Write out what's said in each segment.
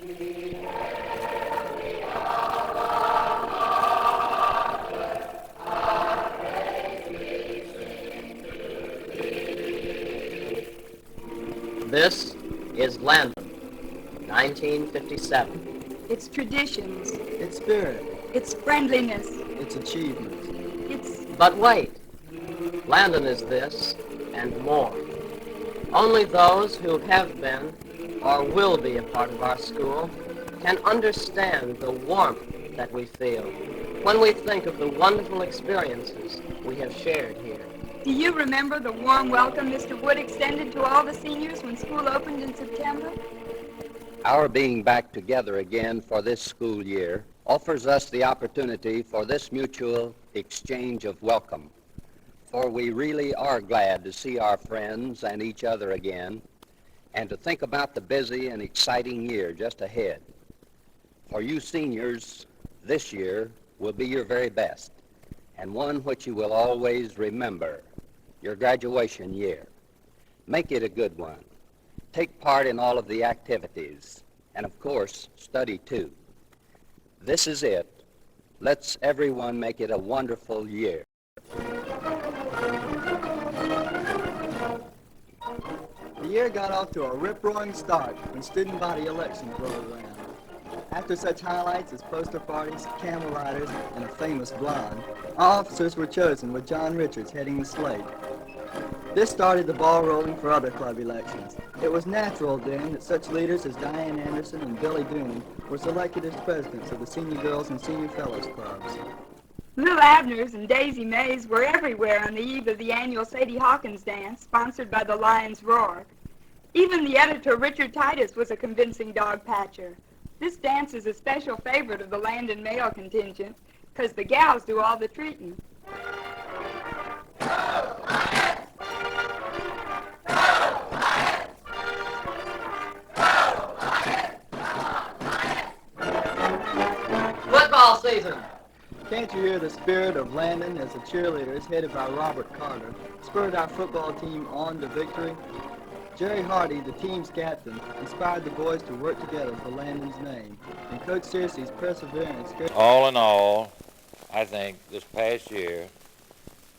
This is Landon, 1957. Its traditions, its spirit, its friendliness, its achievements. its... But wait, Landon is this and more. Only those who have been or will be a part of our school can understand the warmth that we feel when we think of the wonderful experiences we have shared here. Do you remember the warm welcome Mr. Wood extended to all the seniors when school opened in September? Our being back together again for this school year offers us the opportunity for this mutual exchange of welcome. For we really are glad to see our friends and each other again, and to think about the busy and exciting year just ahead. For you seniors, this year will be your very best, and one which you will always remember, your graduation year. Make it a good one. Take part in all of the activities, and of course, study too. This is it. Let's everyone make it a wonderful year. The year got off to a rip-roaring start when student body elections rolled around. After such highlights as poster parties, camel riders, and a famous blonde, our officers were chosen with John Richards heading the slate. This started the ball rolling for other club elections. It was natural then that such leaders as Diane Anderson and Billy Doonan were selected as presidents of the Senior Girls and Senior Fellows clubs. Lil Abners and Daisy Mays were everywhere on the eve of the annual Sadie Hawkins dance, sponsored by the Lion's Roar. Even the editor, Richard Titus, was a convincing dog patcher. This dance is a special favorite of the Landon male contingent, because the gals do all the treating. Football season! Can't you hear the spirit of Landon as the cheerleaders, headed by Robert Carter, spurred our football team on to victory? Jerry Hardy, the team's captain, inspired the boys to work together for Landon's name, and Coach Searcy's perseverance... All in all, I think this past year,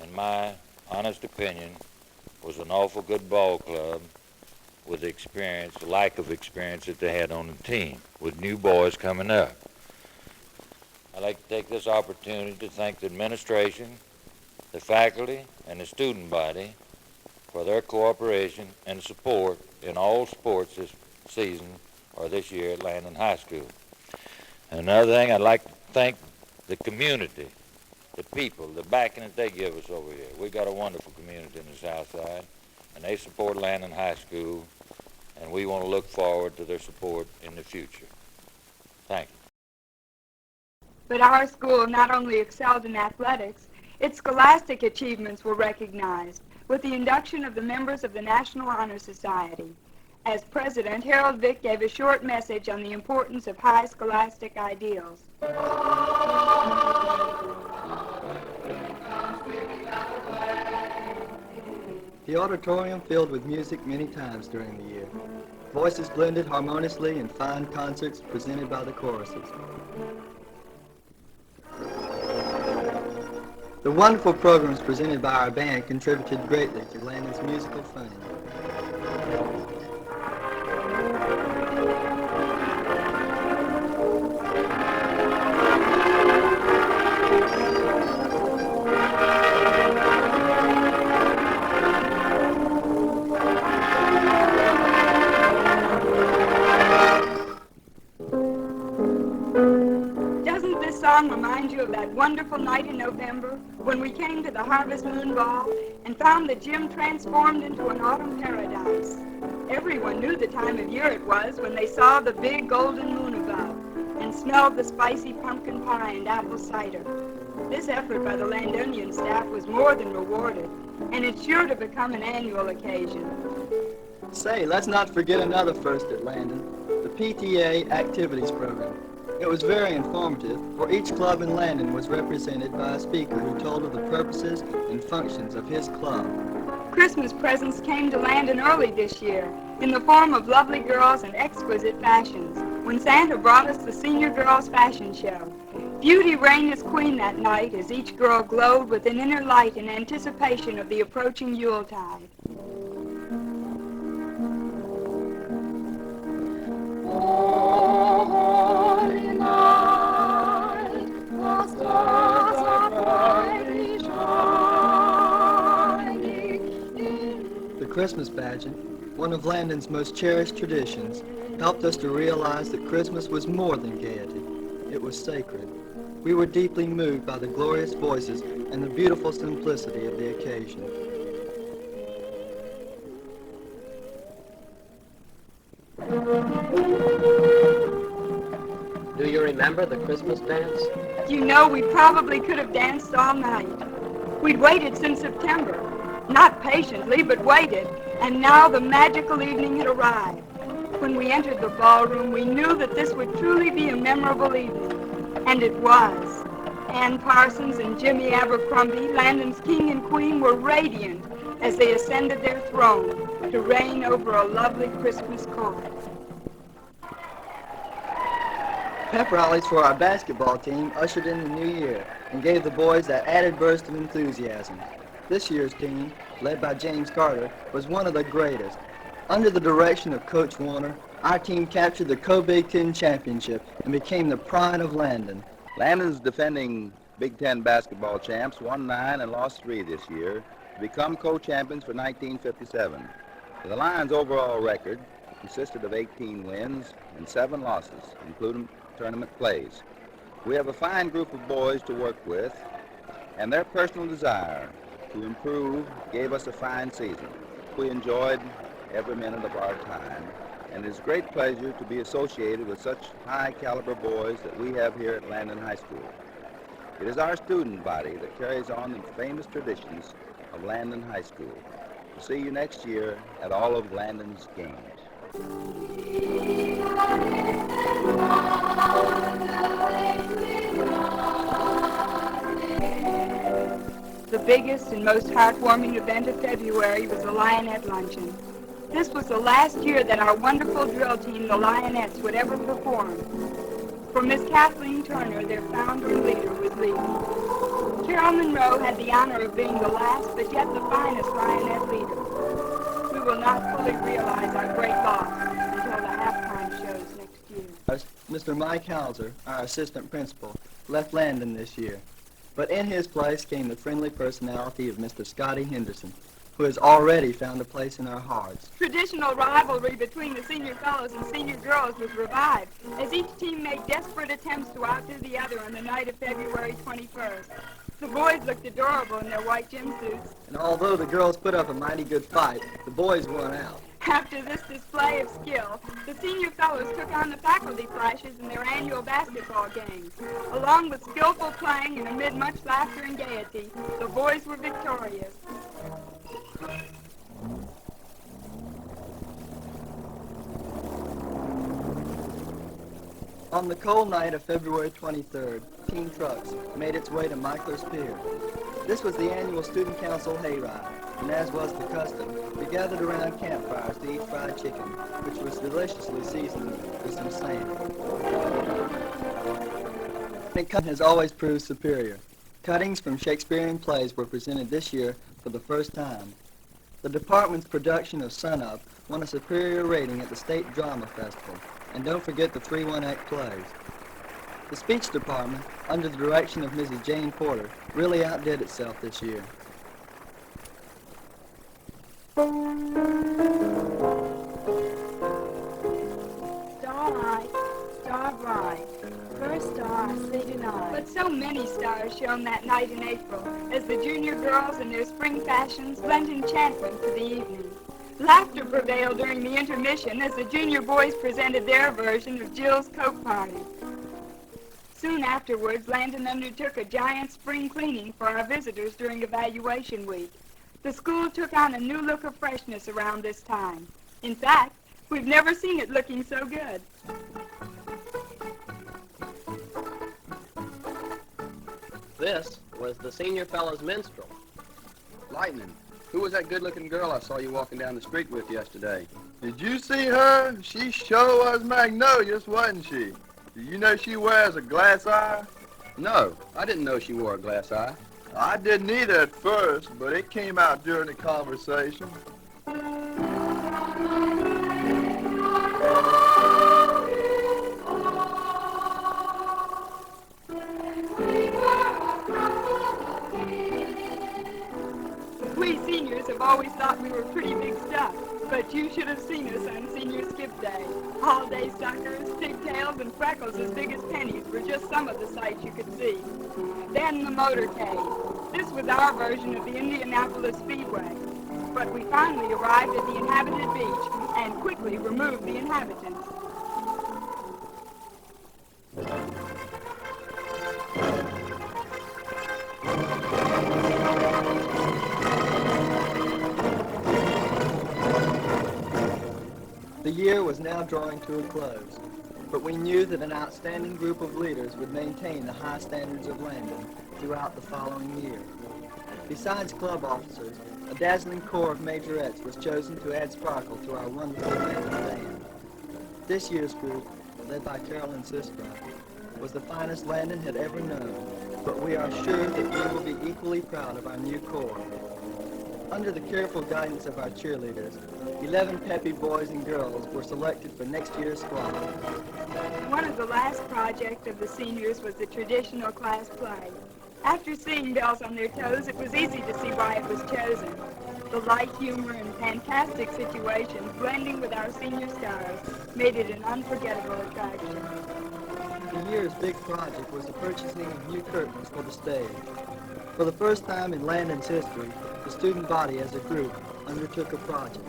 in my honest opinion, was an awful good ball club with the experience, the lack of experience that they had on the team, with new boys coming up. I'd like to take this opportunity to thank the administration, the faculty, and the student body for their cooperation and support in all sports this season or this year at Landon High School. And another thing, I'd like to thank the community, the people, the backing that they give us over here. We've got a wonderful community in the South Side, and they support Landon High School, and we want to look forward to their support in the future. Thank you. But our school not only excelled in athletics, its scholastic achievements were recognized with the induction of the members of the National Honor Society. As president, Harold Vick gave a short message on the importance of high scholastic ideals. The auditorium filled with music many times during the year. Voices blended harmoniously in fine concerts presented by the choruses. The wonderful programs presented by our band contributed greatly to Landon's musical fame. Doesn't this song remind you of that wonderful night in November when we came to the Harvest Moon Ball and found the gym transformed into an autumn paradise? Everyone knew the time of year it was when they saw the big golden moon above and smelled the spicy pumpkin pie and apple cider. This effort by the Landonian staff was more than rewarded, and it's sure to become an annual occasion. Say, let's not forget another first at Landon, the PTA Activities Program. It was very informative, for each club in Landon was represented by a speaker who told of the purposes and functions of his club. Christmas presents came to Landon early this year in the form of lovely girls and exquisite fashions when Santa brought us the Senior Girls Fashion Show. Beauty reigned as queen that night as each girl glowed with an inner light in anticipation of the approaching Yuletide. Holy night, the stars are brightly shining. The Christmas pageant, one of Landon's most cherished traditions, helped us to realize that Christmas was more than gaiety. It was sacred. We were deeply moved by the glorious voices and the beautiful simplicity of the occasion. Do you remember the Christmas dance? You know, we probably could have danced all night. We'd waited since September. Not patiently, but waited. And now the magical evening had arrived. When we entered the ballroom, we knew that this would truly be a memorable evening. And it was. Ann Parsons and Jimmy Abercrombie, Landon's king and queen, were radiant as they ascended their throne to reign over a lovely Christmas court. Pep rallies for our basketball team ushered in the new year and gave the boys that added burst of enthusiasm. This year's team, led by James Carter, was one of the greatest. Under the direction of Coach Warner, our team captured the Co-Big Ten Championship and became the pride of Landon. Landon's defending Big Ten basketball champs won 9 and lost 3 this year to become co-champions for 1957. The Lions' overall record consisted of 18 wins and 7 losses, including tournament plays. We have a fine group of boys to work with, and their personal desire to improve gave us a fine season. We enjoyed every minute of our time, and it's a great pleasure to be associated with such high-caliber boys that we have here at Landon High School. It is our student body that carries on the famous traditions of Landon High School. We'll see you next year at all of Landon's games. The biggest and most heartwarming event of February was the Lionette Luncheon. This was the last year that our wonderful drill team, the Lionettes, would ever perform. For Miss Kathleen Turner, their founder and leader, was leaving. Carol Monroe had the honor of being the last, but yet the finest Lionette leader. We will not fully realize our great loss until the halftime shows next year. Mr. Mike Hauser, our assistant principal, left Landon this year. But in his place came the friendly personality of Mr. Scotty Henderson, who has already found a place in our hearts. Traditional rivalry between the senior fellows and senior girls was revived as each team made desperate attempts to outdo the other on the night of February 21st. The boys looked adorable in their white gym suits. And although the girls put up a mighty good fight, the boys won out. After this display of skill, the senior fellows took on the faculty flashes in their annual basketball games. Along with skillful playing and amid much laughter and gaiety, the boys were victorious. On the cold night of February 23rd, Team Trucks made its way to Michler's Pier. This was the annual Student Council hayride, and as was the custom, we gathered around campfires to eat fried chicken, which was deliciously seasoned with some sand. The cutting has always proved superior. Cuttings from Shakespearean plays were presented this year for the first time. The department's production of Sun Up won a superior rating at the State Drama Festival. And don't forget the 3 one-act plays. The speech department, under the direction of Mrs. Jane Porter, really outdid itself this year. Starlight, star bright, first star, say goodnight. But so many stars shone that night in April as the junior girls in their spring fashions lent enchantment to the evening. Laughter prevailed during the intermission as the junior boys presented their version of Jill's Coke Party. Soon afterwards, Landon undertook a giant spring cleaning for our visitors during evaluation week. The school took on a new look of freshness around this time. In fact, we've never seen it looking so good. This was the Senior Fellows Minstrel. Lightning, Who was that good-looking girl I saw you walking down the street with yesterday? Did you see her? She sure was magnolious, wasn't she? Do you know she wears a glass eye? No, I didn't know she wore a glass eye. I didn't either at first, but it came out during the conversation. We seniors have always thought we were pretty big stuff, but you should have seen us on senior skip day. All-day suckers, pigtails, and freckles as big as pennies were just some of the sights you could see. Then the motorcade. This was our version of the Indianapolis Speedway. But we finally arrived at the inhabited beach and quickly removed the inhabitants. The year was now drawing to a close, but we knew that an outstanding group of leaders would maintain the high standards of Landon throughout the following year. Besides club officers, a dazzling corps of majorettes was chosen to add sparkle to our wonderful Landon band. This year's group, led by Carolyn Siskra, was the finest Landon had ever known, but we are sure that we will be equally proud of our new corps. Under the careful guidance of our cheerleaders, 11 peppy boys and girls were selected for next year's squad. One of the last projects of the seniors was the traditional class play. After seeing bells on their toes, it was easy to see why it was chosen. The light humor and fantastic situations blending with our senior stars made it an unforgettable attraction. The year's big project was the purchasing of new curtains for the stage. For the first time in Landon's history, the student body as a group undertook a project,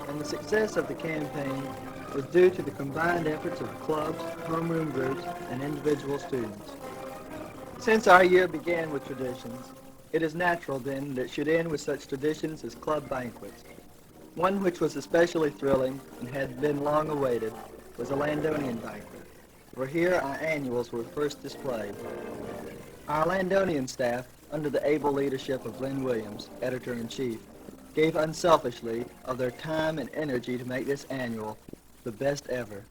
and the success of the campaign was due to the combined efforts of clubs, homeroom groups, and individual students. Since our year began with traditions, it is natural then that it should end with such traditions as club banquets. One which was especially thrilling and had been long awaited was a Landonian banquet, where here our annuals were first displayed. Our Landonian staff, under the able leadership of Lynn Williams, editor-in-chief, gave unselfishly of their time and energy to make this annual the best ever.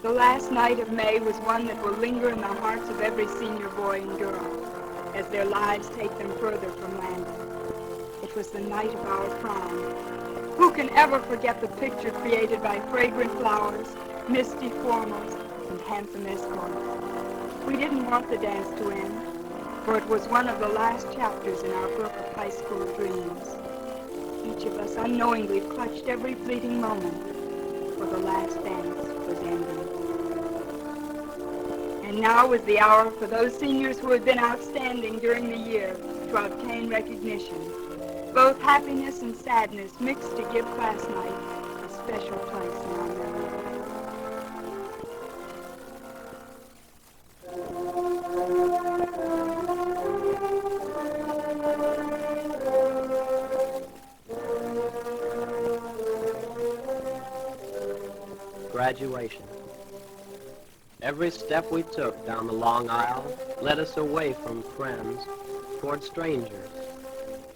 The last night of May was one that will linger in the hearts of every senior boy and girl as their lives take them further from Landon. It was the night of our prom. Who can ever forget the picture created by fragrant flowers, misty formals, and handsome escorts? We didn't want the dance to end, for it was one of the last chapters in our book of high school dreams. Each of us unknowingly clutched every fleeting moment, for the last dance was ending. And now was the hour for those seniors who had been outstanding during the year to obtain recognition. Both happiness and sadness mixed to give class night a special place in our memory. Graduation. Every step we took down the long aisle led us away from friends toward strangers,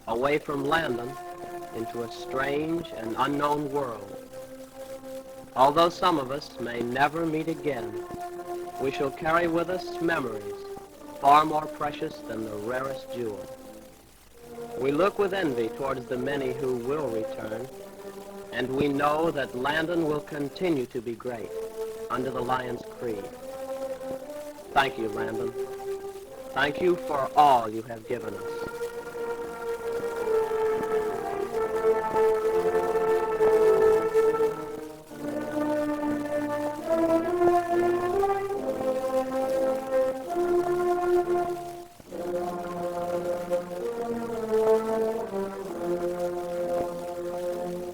away from Landon into a strange and unknown world. Although some of us may never meet again, we shall carry with us memories far more precious than the rarest jewel. We look with envy towards the many who will return, and we know that Landon will continue to be great under the Lion's Creed. Thank you, Landon. Thank you for all you have given us.